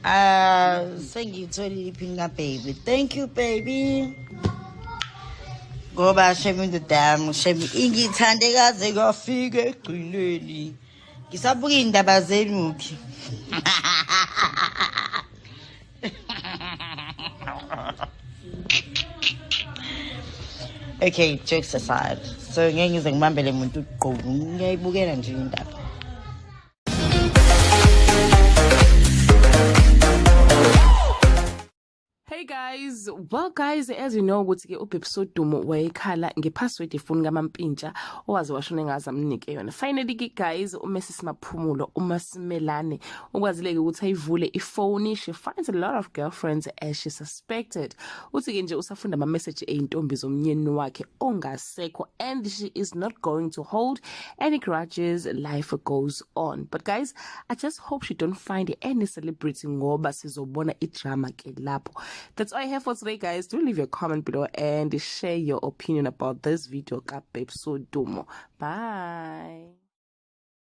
Sengiyitholile iphinga baby. Thank you baby. Ngoba shame the damn shame ingithande kaze kwafika egcineni. Ngisabuka indaba zenu phi. Okay, jokes aside. So ngeke ngize ngibambele umuntu uqobo. Ngiyayibukela nje indaba. Hey guys, well guys, as you know ukuthi ke uBabes WODUMO wayekhala ngepassword efoni kaMampintsha owazi washone ngaze amnike yona. Finally ke guys, uMrs Maphumulo uMasimelane ukwazileke ukuthi ayivule ifoni. She finds a lot of girlfriends as she suspected. Uthi ke nje usafunda ama message eintombi zomnyeni wakhe ongasekho, and she is not going to hold any grudges. Life goes on. But guys, I just hope she don't find any celebrity ngoba sizobona idrama ke lapho. That's all I have for today, guys. Do leave your comment below and share your opinion about this video. BABES WODUMO. Bye.